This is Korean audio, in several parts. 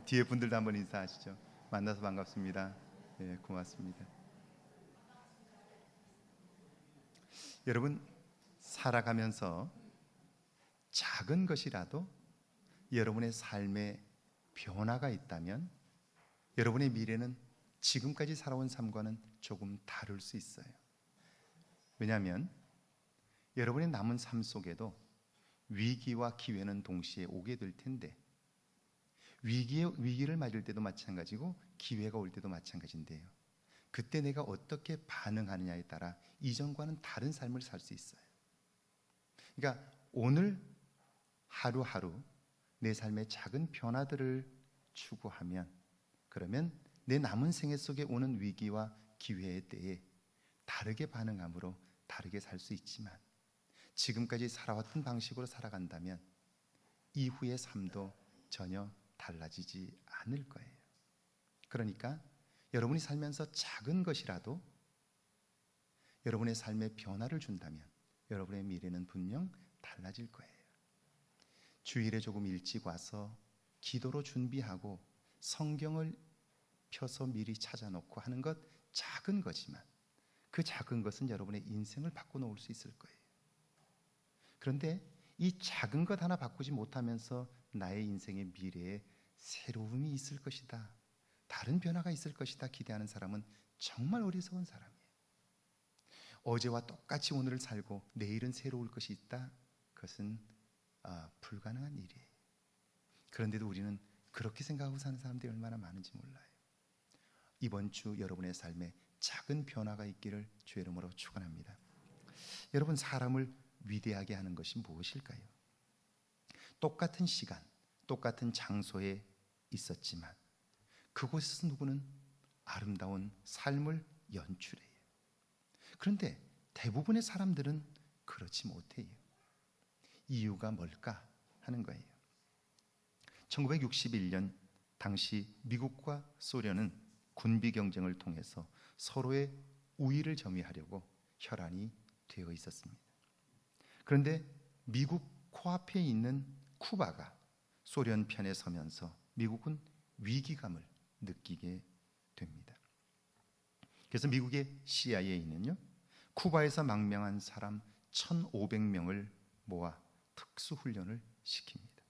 뒤에 분들도 한번 인사하시죠. 만나서 반갑습니다. 고맙습니다. 여러분, 살아가면서 작은 것이라도 여러분의 삶에 변화가 있다면 여러분의 미래는 지금까지 살아온 삶과는 조금 다를 수 있어요. 왜냐하면 여러분의 남은 삶 속에도 위기와 기회는 동시에 오게 될 텐데, 위기를 맞을 때도 마찬가지고 기회가 올 때도 마찬가지인데요, 그때 내가 어떻게 반응하느냐에 따라 이전과는 다른 삶을 살 수 있어요. 그러니까 오늘 하루하루 내 삶의 작은 변화들을 추구하면, 그러면 내 남은 생애 속에 오는 위기와 기회의 때에 다르게 반응함으로 다르게 살 수 있지만, 지금까지 살아왔던 방식으로 살아간다면 이후의 삶도 전혀 달라지지 않을 거예요. 그러니까 여러분이 살면서 작은 것이라도 여러분의 삶에 변화를 준다면 여러분의 미래는 분명 달라질 거예요. 주일에 조금 일찍 와서 기도로 준비하고 성경을 펴서 미리 찾아놓고 하는 것, 작은 거지만 그 작은 것은 여러분의 인생을 바꿔놓을 수 있을 거예요. 그런데 이 작은 것 하나 바꾸지 못하면서 나의 인생의 미래에 새로움이 있을 것이다, 다른 변화가 있을 것이다 기대하는 사람은 정말 어리석은 사람이에요. 어제와 똑같이 오늘을 살고 내일은 새로울 것이 있다, 그것은 불가능한 일이에요. 그런데도 우리는 그렇게 생각하고 사는 사람들이 얼마나 많은지 몰라요. 이번 주 여러분의 삶에 작은 변화가 있기를 주의 이름으로 축원합니다. 여러분, 사람을 위대하게 하는 것이 무엇일까요? 똑같은 시간, 똑같은 장소에 있었지만 그곳에서 누구는 아름다운 삶을 연출해요. 그런데 대부분의 사람들은 그렇지 못해요. 이유가 뭘까 하는 거예요. 1961년 당시 미국과 소련은 군비 경쟁을 통해서 서로의 우위를 점유하려고 혈안이 되어 있었습니다. 그런데 미국 코앞에 있는 쿠바가 소련 편에 서면서 미국은 위기감을 느끼게 됩니다. 그래서 미국의 CIA는요, 쿠바에서 망명한 사람 1,500명을 모아 특수훈련을 시킵니다.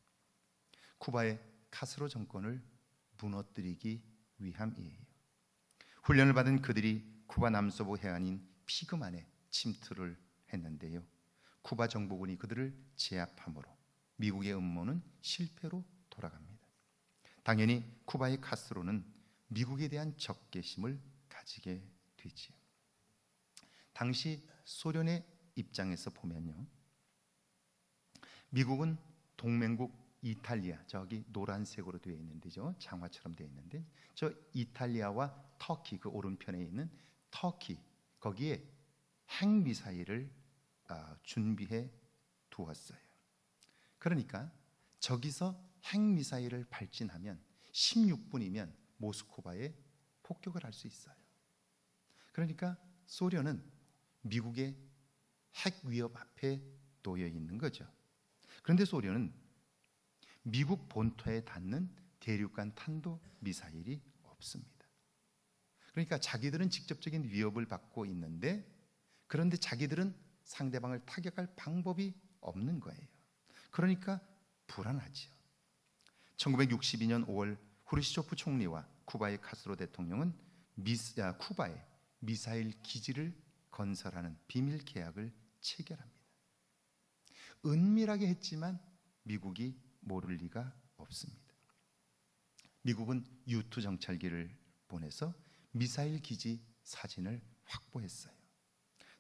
쿠바의 카스트로 정권을 무너뜨리기 위함이에요. 훈련을 받은 그들이 쿠바 남서부 해안인 피그만에 침투를 했는데요, 쿠바 정보군이 그들을 제압함으로 미국의 음모는 실패로 돌아갑니다. 당연히 쿠바의 카스트로는 미국에 대한 적개심을 가지게 되지요. 당시 소련의 입장에서 보면요, 미국은 동맹국 이탈리아, 저기 노란색으로 되어 있는데죠, 장화처럼 되어 있는데 저 이탈리아와 터키, 그 오른편에 있는 터키, 거기에 핵미사일을 준비해 두었어요. 그러니까 저기서 핵미사일을 발진하면 16분이면 모스크바에 폭격을 할 수 있어요. 그러니까 소련은 미국의 핵 위협 앞에 놓여 있는 거죠. 그런데 소련은 미국 본토에 닿는 대륙간 탄도 미사일이 없습니다. 그러니까 자기들은 직접적인 위협을 받고 있는데, 그런데 자기들은 상대방을 타격할 방법이 없는 거예요. 그러니까 불안하죠. 1962년 5월 후르시초프 총리와 쿠바의 카스트로 대통령은 쿠바에 미사일 기지를 건설하는 비밀 계약을 체결합니다. 은밀하게 했지만 미국이 모를 리가 없습니다. 미국은 U2 정찰기를 보내서 미사일 기지 사진을 확보했어요.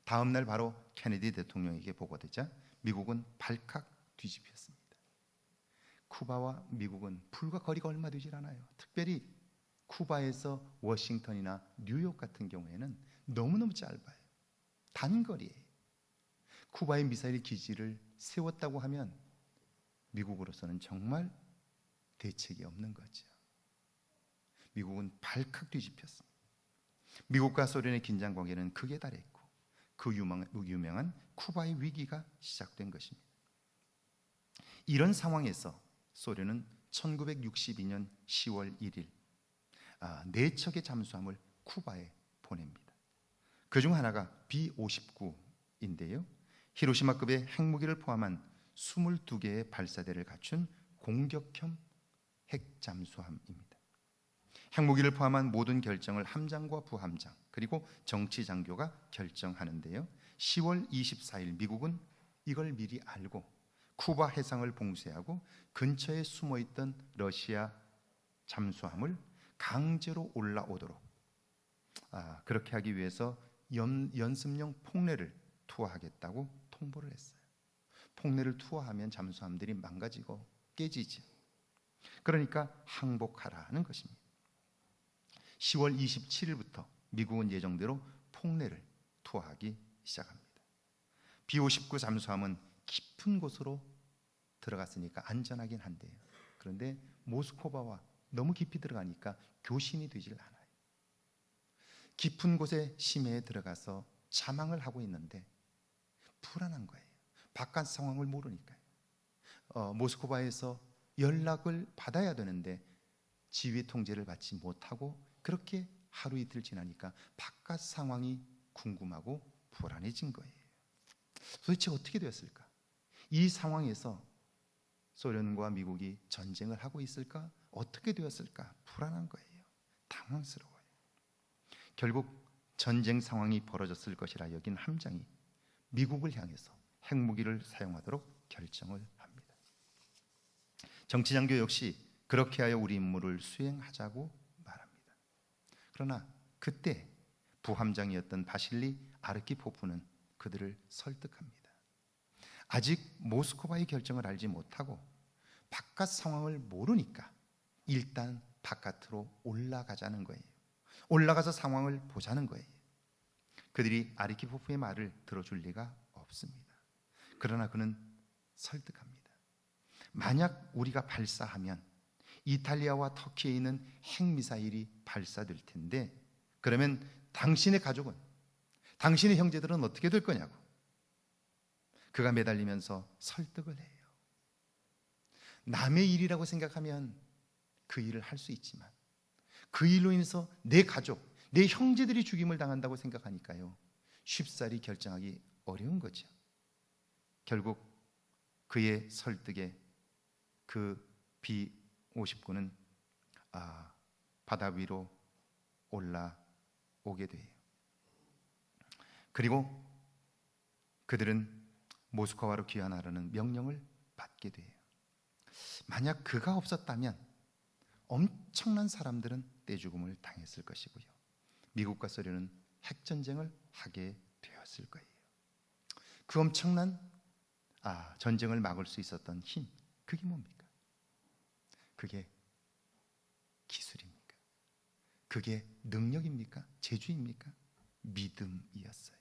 다음 날 바로 케네디 대통령에게 보고되자 미국은 발칵 뒤집혔습니다. 쿠바와 미국은 불과 거리가 얼마 되질 않아요. 특별히 쿠바에서 워싱턴이나 뉴욕 같은 경우에는 너무너무 짧아요. 단거리에 쿠바의 미사일 기지를 세웠다고 하면 미국으로서는 정말 대책이 없는 거죠. 미국은 발칵 뒤집혔습니다. 미국과 소련의 긴장 관계는 극에 달했고 그 유명한 쿠바의 위기가 시작된 것입니다. 이런 상황에서 소련은 1962년 10월 1일 4척의 잠수함을 쿠바에 보냅니다. 그중 하나가 B-59인데요. 히로시마급의 핵무기를 포함한 22개의 발사대를 갖춘 공격형 핵잠수함입니다. 핵무기를 포함한 모든 결정을 함장과 부함장 그리고 정치장교가 결정하는데요. 10월 24일 미국은 이걸 미리 알고 쿠바 해상을 봉쇄하고 근처에 숨어있던 러시아 잠수함을 강제로 올라오도록 그렇게 하기 위해서 연습용 폭내를 투하하겠다고 통보를 했어요. 폭내를 투하하면 잠수함들이 망가지고 깨지죠. 그러니까 항복하라는 것입니다. 10월 27일부터 미국은 예정대로 폭내를 투하하기 시작합니다. B-59 잠수함은 깊은 곳으로 들어갔으니까 안전하긴 한데요. 그런데 모스크바와 너무 깊이 들어가니까 교신이 되질 않아요. 깊은 곳에 심해에 들어가서 자망을 하고 있는데 불안한 거예요. 바깥 상황을 모르니까요. 모스크바에서 연락을 받아야 되는데 지휘 통제를 받지 못하고 그렇게 하루 이틀 지나니까 바깥 상황이 궁금하고 불안해진 거예요. 도대체 어떻게 되었을까? 이 상황에서 소련과 미국이 전쟁을 하고 있을까? 어떻게 되었을까? 불안한 거예요. 당황스러워요. 결국 전쟁 상황이 벌어졌을 것이라 여긴 함장이 미국을 향해서 핵무기를 사용하도록 결정을 합니다. 정치장교 역시 그렇게 하여 우리 임무를 수행하자고 말합니다. 그러나 그때 부함장이었던 바실리 아르키포프는 그들을 설득합니다. 아직 모스크바의 결정을 알지 못하고 바깥 상황을 모르니까 일단 바깥으로 올라가자는 거예요. 올라가서 상황을 보자는 거예요. 그들이 아르키포프의 말을 들어줄 리가 없습니다. 그러나 그는 설득합니다. 만약 우리가 발사하면 이탈리아와 터키에 있는 핵미사일이 발사될 텐데 그러면 당신의 가족은, 당신의 형제들은 어떻게 될 거냐고 그가 매달리면서 설득을 해요. 남의 일이라고 생각하면 그 일을 할 수 있지만 그 일로 인해서 내 가족, 내 형제들이 죽임을 당한다고 생각하니까요 쉽사리 결정하기 어려운 거죠. 결국 그의 설득에 그 B-59는 바다 위로 올라오게 돼요. 그리고 그들은 모스크바로 귀환하라는 명령을 받게 돼요. 만약 그가 없었다면 엄청난 사람들은 떼죽음을 당했을 것이고요. 미국과 소련은 핵전쟁을 하게 되었을 거예요. 그 엄청난 전쟁을 막을 수 있었던 힘, 그게 뭡니까? 그게 기술입니까? 그게 능력입니까? 재주입니까? 믿음이었어요.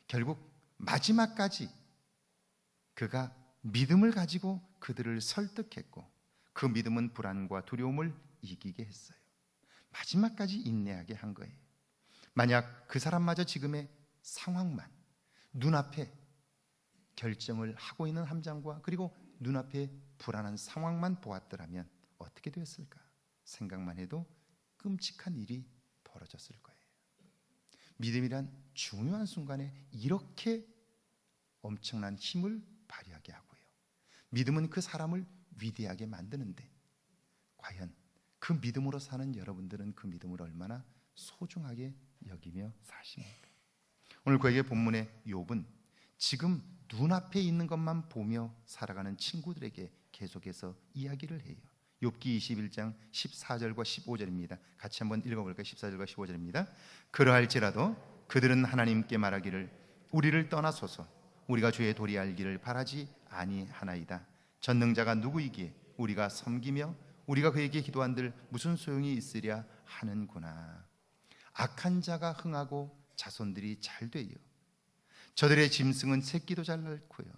결국 마지막까지 그가 믿음을 가지고 그들을 설득했고 그 믿음은 불안과 두려움을 이기게 했어요. 마지막까지 인내하게 한 거예요. 만약 그 사람마저 지금의 상황만 눈앞에 결정을 하고 있는 함장과 그리고 눈앞에 불안한 상황만 보았더라면 어떻게 되었을까? 생각만 해도 끔찍한 일이 벌어졌을 거예요. 믿음이란 중요한 순간에 이렇게 엄청난 힘을 발휘하게 하고요. 믿음은 그 사람을 위대하게 만드는데 과연 그 믿음으로 사는 여러분들은 그 믿음을 얼마나 소중하게 여기며 사십니까? 오늘 그에게 본문의 욥은 지금 눈앞에 있는 것만 보며 살아가는 친구들에게 계속해서 이야기를 해요. 욥기 21장 14절과 15절입니다. 같이 한번 읽어볼까요? 14절과 15절입니다. 그러할지라도 그들은 하나님께 말하기를 우리를 떠나소서 우리가 주의 도리 알기를 바라지 아니하나이다. 전능자가 누구이기에 우리가 섬기며 우리가 그에게 기도한들 무슨 소용이 있으랴 하는구나. 악한 자가 흥하고 자손들이 잘 돼요. 저들의 짐승은 새끼도 잘 낳고요.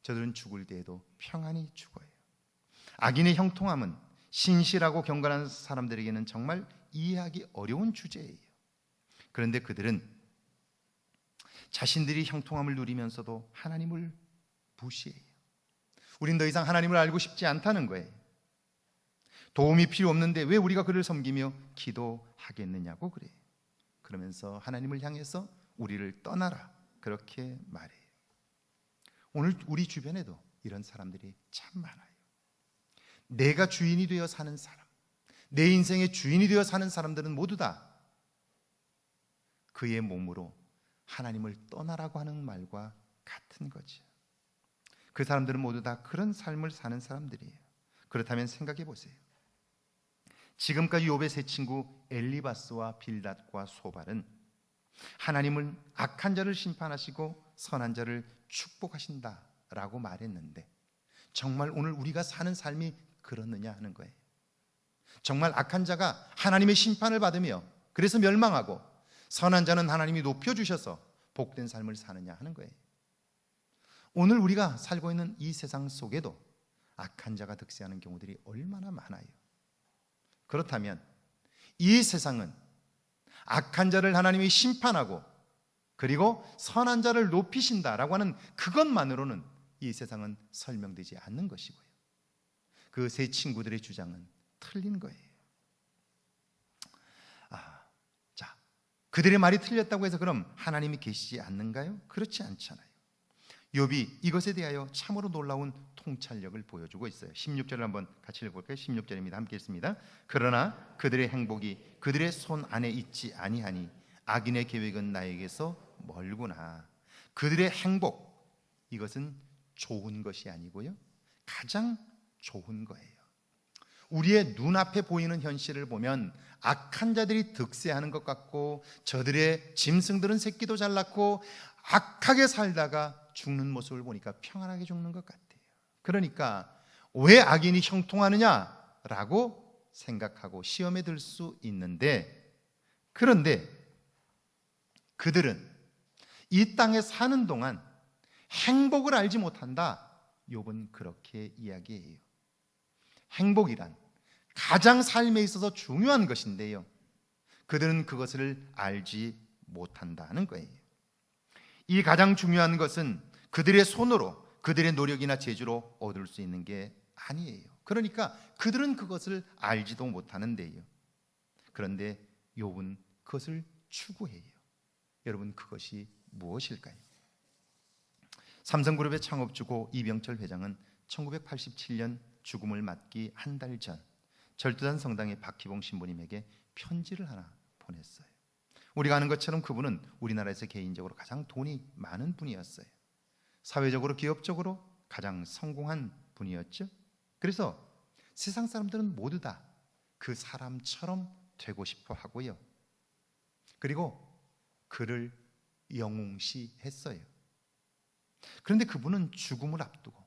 저들은 죽을 때에도 평안히 죽어요. 악인의 형통함은 신실하고 경건한 사람들에게는 정말 이해하기 어려운 주제예요. 그런데 그들은 자신들이 형통함을 누리면서도 하나님을 무시해요. 우린 더 이상 하나님을 알고 싶지 않다는 거예요. 도움이 필요 없는데 왜 우리가 그를 섬기며 기도하겠느냐고 그래요. 그러면서 하나님을 향해서 우리를 떠나라 그렇게 말해요. 오늘 우리 주변에도 이런 사람들이 참 많아요. 내가 주인이 되어 사는 사람, 내 인생의 주인이 되어 사는 사람들은 모두 다 그의 몸으로 하나님을 떠나라고 하는 말과 같은 거죠. 그 사람들은 모두 다 그런 삶을 사는 사람들이에요. 그렇다면 생각해 보세요. 지금까지 욥의 세 친구 엘리바스와 빌닷과 소발은 하나님은 악한 자를 심판하시고 선한 자를 축복하신다라고 말했는데 정말 오늘 우리가 사는 삶이 그렇느냐 하는 거예요. 정말 악한 자가 하나님의 심판을 받으며 그래서 멸망하고 선한 자는 하나님이 높여주셔서 복된 삶을 사느냐 하는 거예요. 오늘 우리가 살고 있는 이 세상 속에도 악한 자가 득세하는 경우들이 얼마나 많아요. 그렇다면 이 세상은 악한 자를 하나님이 심판하고 그리고 선한 자를 높이신다라고 하는 그것만으로는 이 세상은 설명되지 않는 것이고요. 그 세 친구들의 주장은 틀린 거예요. 자, 그들의 말이 틀렸다고 해서 그럼 하나님이 계시지 않는가요? 그렇지 않잖아요. 욥이 이것에 대하여 참으로 놀라운 통찰력을 보여주고 있어요. 16절을 한번 같이 읽어볼까요? 16절입니다. 함께 읽습니다. 그러나 그들의 행복이 그들의 손 안에 있지 아니하니 악인의 계획은 나에게서 멀구나. 그들의 행복, 이것은 좋은 것이 아니고요, 가장 좋은 거예요. 우리의 눈앞에 보이는 현실을 보면 악한 자들이 득세하는 것 같고 저들의 짐승들은 새끼도 잘 낳고 악하게 살다가 죽는 모습을 보니까 평안하게 죽는 것 같아요. 그러니까 왜 악인이 형통하느냐라고 생각하고 시험에 들 수 있는데, 그런데 그들은 이 땅에 사는 동안 행복을 알지 못한다. 욥은 그렇게 이야기해요. 행복이란 가장 삶에 있어서 중요한 것인데요, 그들은 그것을 알지 못한다는 거예요. 이 가장 중요한 것은 그들의 손으로, 그들의 노력이나 재주로 얻을 수 있는 게 아니에요. 그러니까 그들은 그것을 알지도 못하는데요. 그런데 욥은 그것을 추구해요. 여러분, 그것이 무엇일까요? 삼성그룹의 창업주고 이병철 회장은 1987년 죽음을 맞기 한 달 전 절두단 성당의 박희봉 신부님에게 편지를 하나 보냈어요. 우리가 아는 것처럼 그분은 우리나라에서 개인적으로 가장 돈이 많은 분이었어요. 사회적으로, 기업적으로 가장 성공한 분이었죠. 그래서 세상 사람들은 모두 다 그 사람처럼 되고 싶어 하고요, 그리고 그를 영웅시했어요. 그런데 그분은 죽음을 앞두고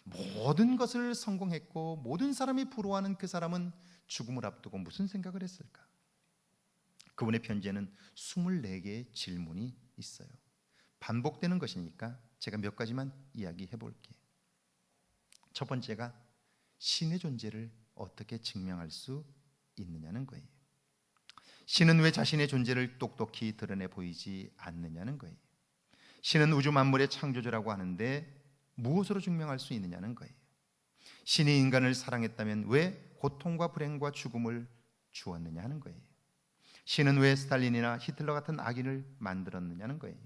모든 것을 성공했고 모든 사람이 부러워하는 그 사람은 죽음을 앞두고 무슨 생각을 했을까? 그분의 편지에는 24개의 질문이 있어요. 반복되는 것이니까 제가 몇 가지만 이야기해 볼게요. 첫 번째가 신의 존재를 어떻게 증명할 수 있느냐는 거예요. 신은 왜 자신의 존재를 똑똑히 드러내 보이지 않느냐는 거예요. 신은 우주 만물의 창조주라고 하는데 무엇으로 증명할 수 있느냐는 거예요. 신이 인간을 사랑했다면 왜 고통과 불행과 죽음을 주었느냐 하는 거예요. 신은 왜 스탈린이나 히틀러 같은 악인을 만들었느냐는 거예요.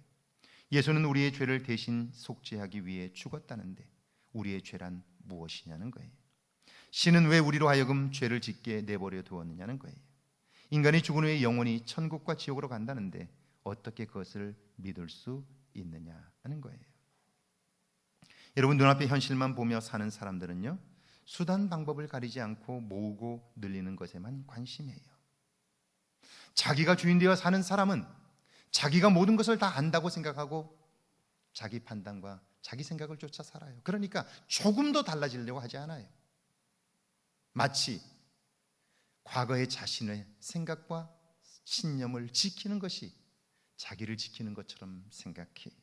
예수는 우리의 죄를 대신 속죄하기 위해 죽었다는데 우리의 죄란 무엇이냐는 거예요. 신은 왜 우리로 하여금 죄를 짓게 내버려 두었느냐는 거예요. 인간이 죽은 후에 영원히 천국과 지옥으로 간다는데 어떻게 그것을 믿을 수 있느냐 하는 거예요. 여러분, 눈앞의 현실만 보며 사는 사람들은요, 수단 방법을 가리지 않고 모으고 늘리는 것에만 관심해요. 자기가 주인 되어 사는 사람은 자기가 모든 것을 다 안다고 생각하고 자기 판단과 자기 생각을 쫓아 살아요. 그러니까 조금도 달라지려고 하지 않아요. 마치 과거의 자신의 생각과 신념을 지키는 것이 자기를 지키는 것처럼 생각해요.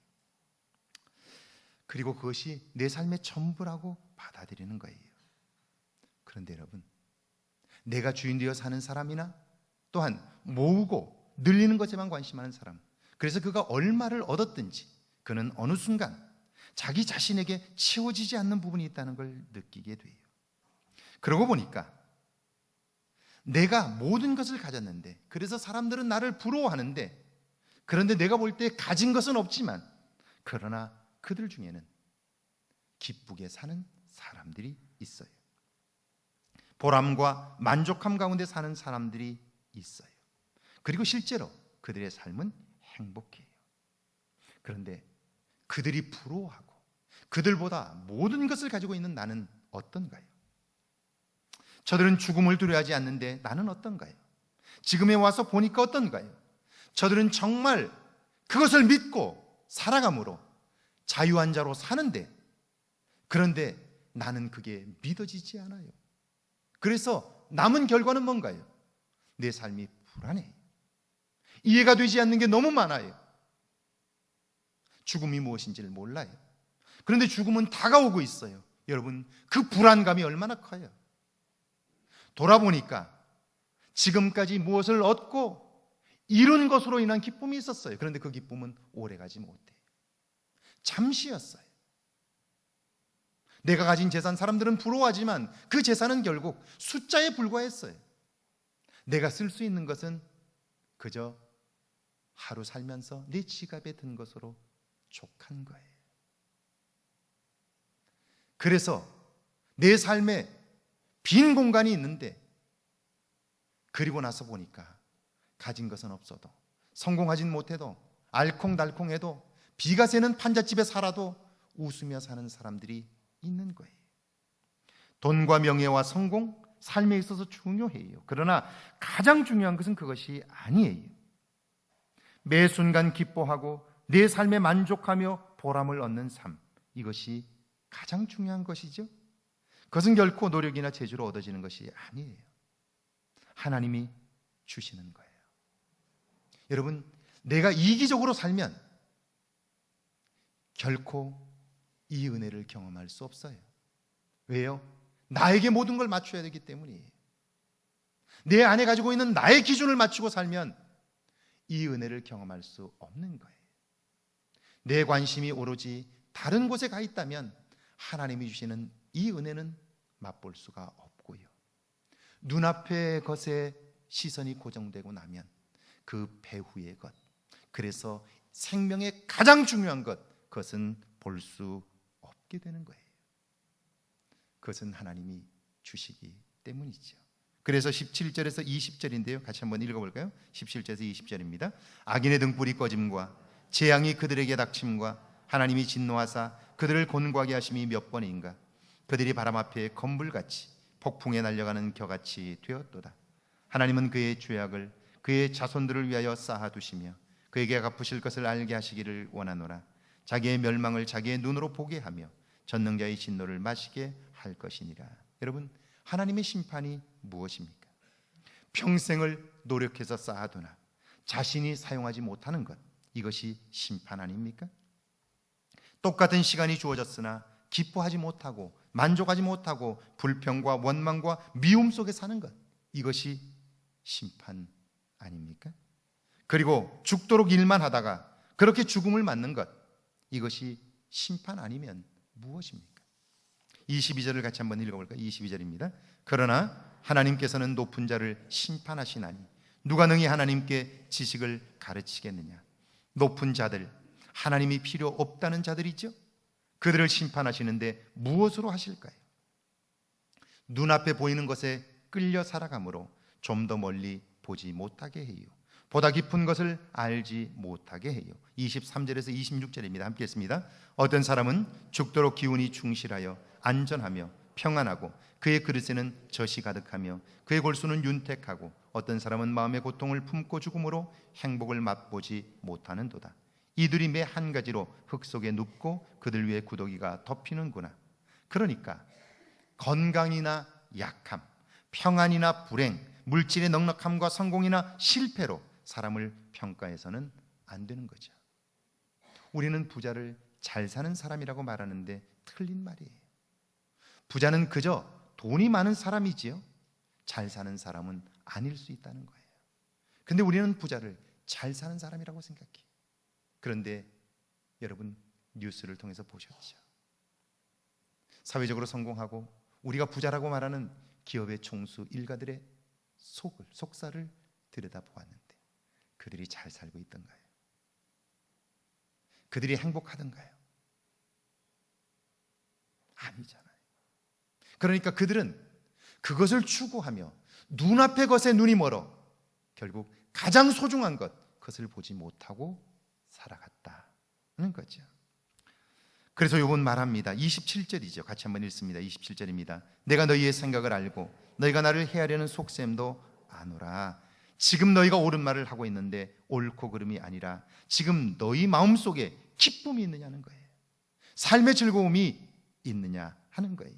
그리고 그것이 내 삶의 전부라고 받아들이는 거예요. 그런데 여러분, 내가 주인 되어 사는 사람이나 또한 모으고 늘리는 것에만 관심하는 사람, 그래서 그가 얼마를 얻었든지 그는 어느 순간 자기 자신에게 채워지지 않는 부분이 있다는 걸 느끼게 돼요. 그러고 보니까 내가 모든 것을 가졌는데, 그래서 사람들은 나를 부러워하는데, 그런데 내가 볼 때 가진 것은 없지만, 그러나 그들 중에는 기쁘게 사는 사람들이 있어요. 보람과 만족함 가운데 사는 사람들이 있어요. 그리고 실제로 그들의 삶은 행복해요. 그런데 그들이 부러워하고 그들보다 모든 것을 가지고 있는 나는 어떤가요? 저들은 죽음을 두려워하지 않는데 나는 어떤가요? 지금에 와서 보니까 어떤가요? 저들은 정말 그것을 믿고 살아감으로 자유한 자로 사는데, 그런데 나는 그게 믿어지지 않아요. 그래서 남은 결과는 뭔가요? 내 삶이 불안해. 이해가 되지 않는 게 너무 많아요. 죽음이 무엇인지를 몰라요. 그런데 죽음은 다가오고 있어요. 여러분, 그 불안감이 얼마나 커요. 돌아보니까 지금까지 무엇을 얻고 이룬 것으로 인한 기쁨이 있었어요. 그런데 그 기쁨은 오래가지 못해요. 잠시였어요. 내가 가진 재산, 사람들은 부러워하지만 그 재산은 결국 숫자에 불과했어요. 내가 쓸 수 있는 것은 그저 하루 살면서 내 지갑에 든 것으로 족한 거예요. 그래서 내 삶에 빈 공간이 있는데, 그리고 나서 보니까 가진 것은 없어도, 성공하진 못해도, 알콩달콩해도, 비가 새는 판잣집에 살아도 웃으며 사는 사람들이 있는 거예요. 돈과 명예와 성공, 삶에 있어서 중요해요. 그러나 가장 중요한 것은 그것이 아니에요. 매 순간 기뻐하고 내 삶에 만족하며 보람을 얻는 삶, 이것이 가장 중요한 것이죠. 그것은 결코 노력이나 재주로 얻어지는 것이 아니에요. 하나님이 주시는 거예요. 여러분, 내가 이기적으로 살면 결코 이 은혜를 경험할 수 없어요. 왜요? 나에게 모든 걸 맞춰야 되기 때문이에요. 내 안에 가지고 있는 나의 기준을 맞추고 살면 이 은혜를 경험할 수 없는 거예요. 내 관심이 오로지 다른 곳에 가 있다면 하나님이 주시는 이 은혜는 맛볼 수가 없고요. 눈앞의 것에 시선이 고정되고 나면 그 배후의 것, 그래서 생명의 가장 중요한 것, 그것은 볼 수 없게 되는 거예요. 그것은 하나님이 주시기 때문이죠. 그래서 17절에서 20절인데요. 같이 한번 읽어볼까요? 17절에서 20절입니다. 악인의 등불이 꺼짐과 재앙이 그들에게 닥침과 하나님이 진노하사 그들을 곤고하게 하심이 몇 번인가. 그들이 바람 앞에 건불같이 폭풍에 날려가는 겨같이 되었도다. 하나님은 그의 죄악을 그의 자손들을 위하여 쌓아두시며 그에게 갚으실 것을 알게 하시기를 원하노라. 자기의 멸망을 자기의 눈으로 보게 하며 전능자의 진노를 마시게 할 것이니라. 여러분, 하나님의 심판이 무엇입니까? 평생을 노력해서 쌓아두나 자신이 사용하지 못하는 것, 이것이 심판 아닙니까? 똑같은 시간이 주어졌으나 기뻐하지 못하고 만족하지 못하고 불평과 원망과 미움 속에 사는 것, 이것이 심판 아닙니까? 그리고 죽도록 일만 하다가 그렇게 죽음을 맞는 것, 이것이 심판 아니면 무엇입니까? 22절을 같이 한번 읽어볼까요? 22절입니다. 그러나 하나님께서는 높은 자를 심판하시나니 누가 능히 하나님께 지식을 가르치겠느냐. 높은 자들, 하나님이 필요 없다는 자들이죠. 그들을 심판하시는데 무엇으로 하실까요? 눈앞에 보이는 것에 끌려 살아가므로 좀 더 멀리 보지 못하게 해요. 보다 깊은 것을 알지 못하게 해요. 23절에서 26절입니다. 함께 했습니다. 어떤 사람은 죽도록 기운이 충실하여 안전하며 평안하고 그의 그릇에는 젖이 가득하며 그의 골수는 윤택하고 어떤 사람은 마음의 고통을 품고 죽음으로 행복을 맛보지 못하는도다. 이들이 매 한 가지로 흙 속에 눕고 그들 위에 구더기가 덮이는구나. 그러니까 건강이나 약함, 평안이나 불행, 물질의 넉넉함과 성공이나 실패로 사람을 평가해서는 안 되는 거죠. 우리는 부자를 잘 사는 사람이라고 말하는데 틀린 말이에요. 부자는 그저 돈이 많은 사람이지요, 잘 사는 사람은 아닐 수 있다는 거예요. 근데 우리는 부자를 잘 사는 사람이라고 생각해요. 그런데 여러분, 뉴스를 통해서 보셨죠? 사회적으로 성공하고 우리가 부자라고 말하는 기업의 총수 일가들의 속살을 들여다보았는데 그들이 잘 살고 있던가요? 그들이 행복하던가요? 아니잖아요. 그러니까 그들은 그것을 추구하며 눈앞의 것에 눈이 멀어 결국 가장 소중한 그것을 보지 못하고 살아갔다는 거죠. 그래서 욥은 말합니다. 27절이죠. 같이 한번 읽습니다. 27절입니다. 내가 너희의 생각을 알고 너희가 나를 해하려는 속셈도 아노라. 지금 너희가 옳은 말을 하고 있는데 옳고 그름이 아니라 지금 너희 마음속에 기쁨이 있느냐는 거예요. 삶의 즐거움이 있느냐 하는 거예요.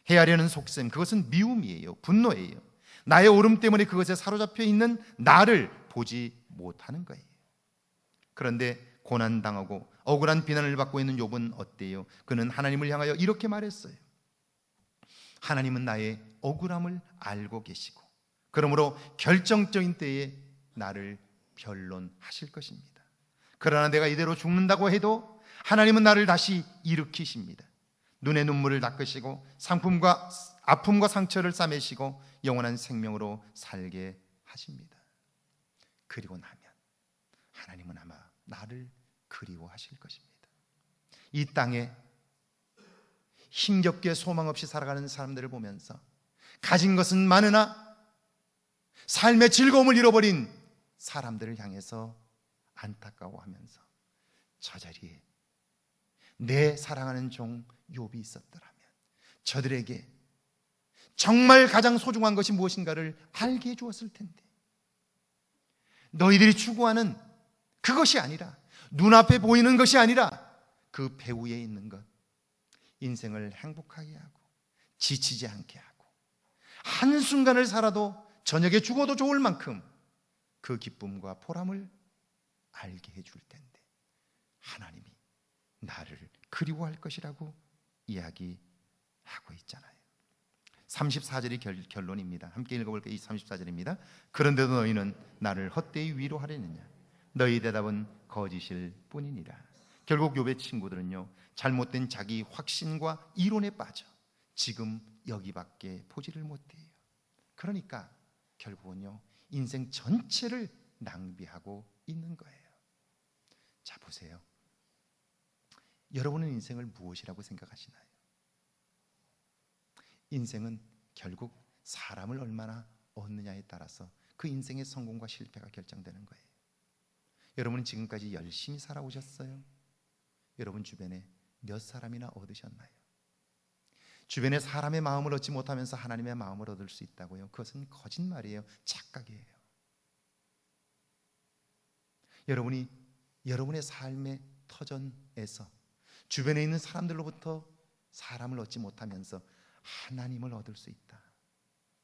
해하려는 속셈, 그것은 미움이에요. 분노예요. 나의 옳음 때문에 그것에 사로잡혀 있는 나를 보지 못하는 거예요. 그런데 고난당하고 억울한 비난을 받고 있는 욥은 어때요? 그는 하나님을 향하여 이렇게 말했어요. 하나님은 나의 억울함을 알고 계시고 그러므로 결정적인 때에 나를 변론하실 것입니다. 그러나 내가 이대로 죽는다고 해도 하나님은 나를 다시 일으키십니다. 눈의 눈물을 닦으시고 아픔과 상처를 싸매시고 영원한 생명으로 살게 하십니다. 그리고 나면 하나님은 아마 나를 그리워하실 것입니다. 이 땅에 힘겹게 소망 없이 살아가는 사람들을 보면서 가진 것은 많으나 삶의 즐거움을 잃어버린 사람들을 향해서 안타까워하면서 저 자리에 내 사랑하는 종 욥이 있었더라면 저들에게 정말 가장 소중한 것이 무엇인가를 알게 해주었을 텐데 너희들이 추구하는 그것이 아니라 눈앞에 보이는 것이 아니라 그 배후에 있는 것, 인생을 행복하게 하고 지치지 않게 하고 한순간을 살아도 저녁에 죽어도 좋을 만큼 그 기쁨과 보람을 알게 해줄 텐데 하나님이 나를 그리워할 것이라고 이야기하고 있잖아요. 34절이 결론입니다. 함께 읽어볼게요. 이 34절입니다. 그런데도 너희는 나를 헛되이 위로하려느냐? 너희 대답은 거짓일 뿐이니라. 결국 욥의 친구들은요, 잘못된 자기 확신과 이론에 빠져 지금 여기밖에 보지를 못해요. 그러니까 결국은요, 인생 전체를 낭비하고 있는 거예요. 자, 보세요. 여러분은 인생을 무엇이라고 생각하시나요? 인생은 결국 사람을 얼마나 얻느냐에 따라서 그 인생의 성공과 실패가 결정되는 거예요. 여러분은 지금까지 열심히 살아오셨어요? 여러분 주변에 몇 사람이나 얻으셨나요? 주변에 사람의 마음을 얻지 못하면서 하나님의 마음을 얻을 수 있다고요? 그것은 거짓말이에요. 착각이에요. 여러분이 여러분의 삶의 터전에서 주변에 있는 사람들로부터 사람을 얻지 못하면서 하나님을 얻을 수 있다.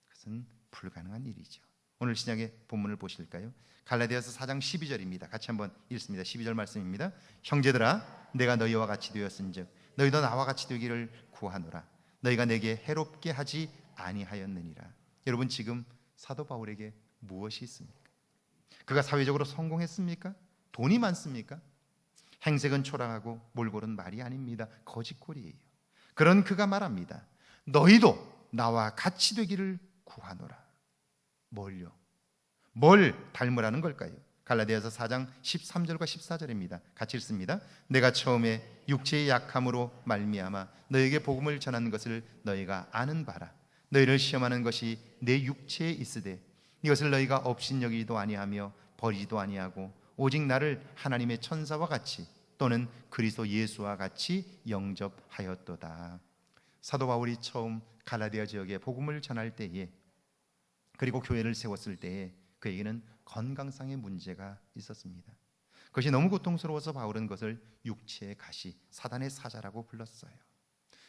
그것은 불가능한 일이죠. 오늘 신약의 본문을 보실까요? 갈라디아서 4장 12절입니다. 같이 한번 읽습니다. 12절 말씀입니다. 형제들아, 내가 너희와 같이 되었은즉 너희도 나와 같이 되기를 구하노라. 너희가 내게 해롭게 하지 아니하였느니라. 여러분, 지금 사도 바울에게 무엇이 있습니까? 그가 사회적으로 성공했습니까? 돈이 많습니까? 행색은 초라하고 몰골은 말이 아닙니다. 거짓골이에요. 그런 그가 말합니다. 너희도 나와 같이 되기를 구하노라. 뭘요? 뭘 닮으라는 걸까요? 갈라디아서 4장 13절과 14절입니다. 같이 읽습니다. 내가 처음에 육체의 약함으로 말미암아 너에게 복음을 전하는 것을 너희가 아는 바라. 너희를 시험하는 것이 내 육체에 있으되 이것을 너희가 업신여기도 아니하며 버리지도 아니하고 오직 나를 하나님의 천사와 같이 또는 그리스도 예수와 같이 영접하였도다. 사도 바울이 처음 갈라디아 지역에 복음을 전할 때에, 그리고 교회를 세웠을 때에 그에게는 건강상의 문제가 있었습니다. 그것이 너무 고통스러워서 바울은 그것을 육체의 가시, 사단의 사자라고 불렀어요.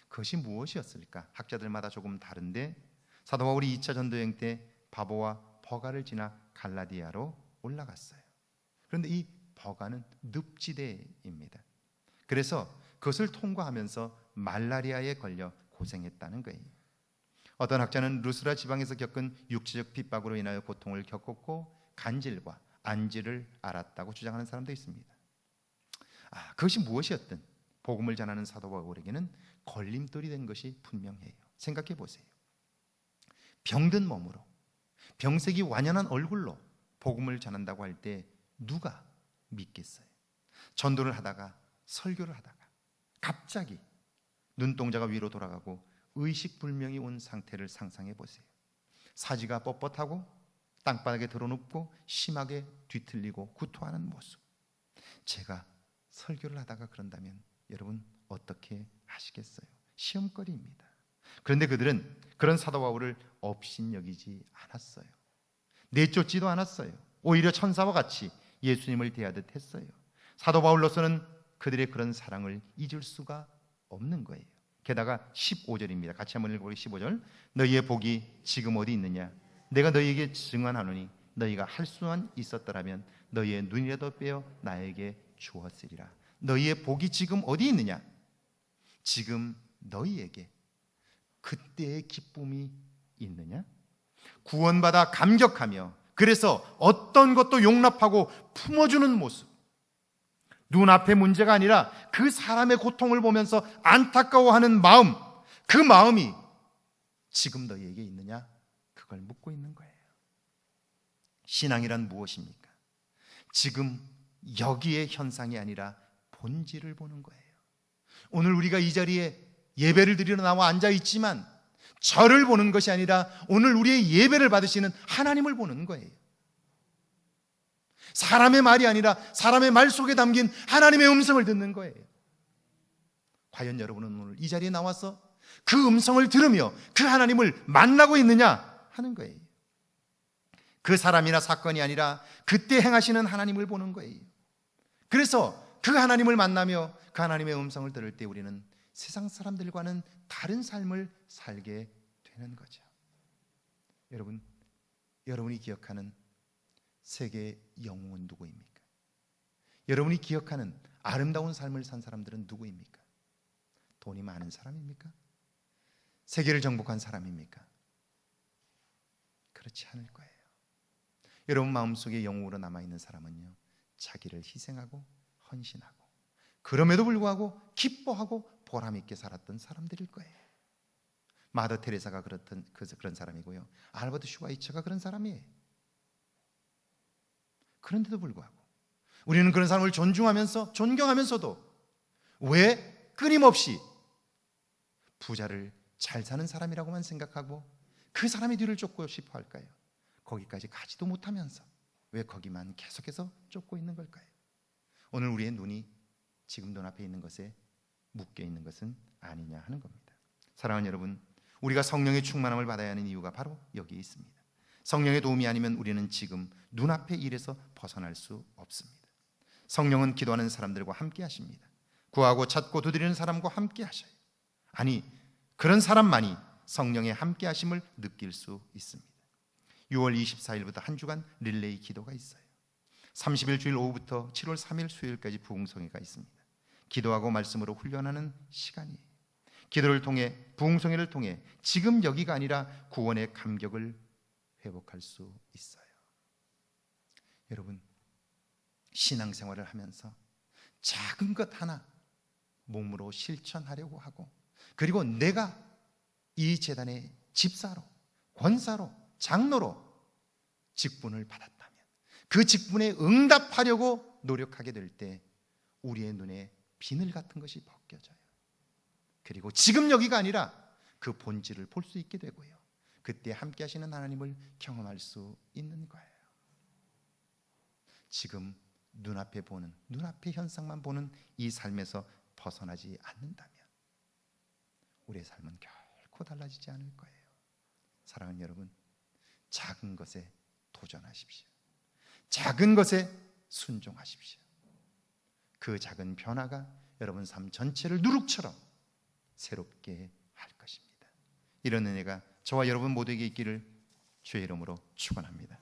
그것이 무엇이었을까? 학자들마다 조금 다른데 사도 바울이 2차 전도여행 때 바보와 버가를 지나 갈라디아로 올라갔어요. 그런데 이 버가는 늪지대입니다. 그래서 그것을 통과하면서 말라리아에 걸려 고생했다는 거예요. 어떤 학자는 루스라 지방에서 겪은 육체적 핍박으로 인하여 고통을 겪었고 간질과 안질을 앓았다고 주장하는 사람도 있습니다. 그것이 무엇이었든 복음을 전하는 사도 바울에게는 걸림돌이 된 것이 분명해요. 생각해 보세요. 병든 몸으로 병색이 완연한 얼굴로 복음을 전한다고 할 때 누가 믿겠어요? 전도를 하다가, 설교를 하다가 갑자기 눈동자가 위로 돌아가고 의식불명이 온 상태를 상상해 보세요. 사지가 뻣뻣하고 땅바닥에 드러눕고 심하게 뒤틀리고 구토하는 모습. 제가 설교를 하다가 그런다면 여러분 어떻게 하시겠어요? 시험거리입니다. 그런데 그들은 그런 사도 바울을 업신여기지 않았어요. 내쫓지도 않았어요. 오히려 천사와 같이 예수님을 대하듯 했어요. 사도 바울로서는 그들의 그런 사랑을 잊을 수가 없는 거예요. 게다가 15절입니다. 같이 한번 읽어보겠습니다. 15절. 너희의 복이 지금 어디 있느냐? 내가 너희에게 증언하노니 너희가 할 수만 있었더라면 너희의 눈이라도 빼어 나에게 주었으리라. 너희의 복이 지금 어디 있느냐? 지금 너희에게 그때의 기쁨이 있느냐? 구원받아 감격하며 그래서 어떤 것도 용납하고 품어주는 모습. 눈앞의 문제가 아니라 그 사람의 고통을 보면서 안타까워하는 마음, 그 마음이 지금 너희에게 있느냐? 그걸 묻고 있는 거예요. 신앙이란 무엇입니까? 지금 여기의 현상이 아니라 본질을 보는 거예요. 오늘 우리가 이 자리에 예배를 드리러 나와 앉아 있지만 저를 보는 것이 아니라 오늘 우리의 예배를 받으시는 하나님을 보는 거예요. 사람의 말이 아니라 사람의 말 속에 담긴 하나님의 음성을 듣는 거예요. 과연 여러분은 오늘 이 자리에 나와서 그 음성을 들으며 그 하나님을 만나고 있느냐 하는 거예요. 그 사람이나 사건이 아니라 그때 행하시는 하나님을 보는 거예요. 그래서 그 하나님을 만나며 그 하나님의 음성을 들을 때 우리는 세상 사람들과는 다른 삶을 살게 되는 거죠. 여러분이 기억하는 세계의 영웅은 누구입니까? 여러분이 기억하는 아름다운 삶을 산 사람들은 누구입니까? 돈이 많은 사람입니까? 세계를 정복한 사람입니까? 그렇지 않을 거예요. 여러분 마음속에 영웅으로 남아있는 사람은요, 자기를 희생하고 헌신하고 그럼에도 불구하고 기뻐하고 보람있게 살았던 사람들일 거예요. 마더 테레사가 그런 사람이고요, 알버트 슈와이처가 그런 사람이에요. 그런데도 불구하고 우리는 그런 사람을 존중하면서 존경하면서도 왜 끊임없이 부자를 잘 사는 사람이라고만 생각하고 그 사람의 뒤를 쫓고 싶어 할까요? 거기까지 가지도 못하면서 왜 거기만 계속해서 쫓고 있는 걸까요? 오늘 우리의 눈이 지금 눈앞에 있는 것에 묶여 있는 것은 아니냐 하는 겁니다. 사랑하는 여러분, 우리가 성령의 충만함을 받아야 하는 이유가 바로 여기 있습니다. 성령의 도움이 아니면 우리는 지금 눈앞의 일에서 벗어날 수 없습니다. 성령은 기도하는 사람들과 함께 하십니다. 구하고 찾고 두드리는 사람과 함께 하셔요. 아니, 그런 사람만이 성령의 함께 하심을 느낄 수 있습니다. 6월 24일부터 한 주간 릴레이 기도가 있어요. 30일 주일 오후부터 7월 3일 수요일까지 부흥성회가 있습니다. 기도하고 말씀으로 훈련하는 시간이에요. 기도를 통해, 부흥성회를 통해 지금 여기가 아니라 구원의 감격을 회복할 수 있어요. 여러분, 신앙생활을 하면서 작은 것 하나 몸으로 실천하려고 하고, 그리고 내가 이 재단의 집사로, 권사로, 장로로 직분을 받았다면 그 직분에 응답하려고 노력하게 될 때 우리의 눈에 비늘 같은 것이 벗겨져요. 그리고 지금 여기가 아니라 그 본질을 볼 수 있게 되고요, 그때 함께 하시는 하나님을 경험할 수 있는 거예요. 지금 눈앞에 보는, 눈앞의 현상만 보는 이 삶에서 벗어나지 않는다면 우리의 삶은 결코 달라지지 않을 거예요. 사랑하는 여러분, 작은 것에 도전하십시오. 작은 것에 순종하십시오. 그 작은 변화가 여러분 삶 전체를 누룩처럼 새롭게 할 것입니다. 이런 은혜가 저와 여러분 모두에게 있기를 주의 이름으로 축원합니다.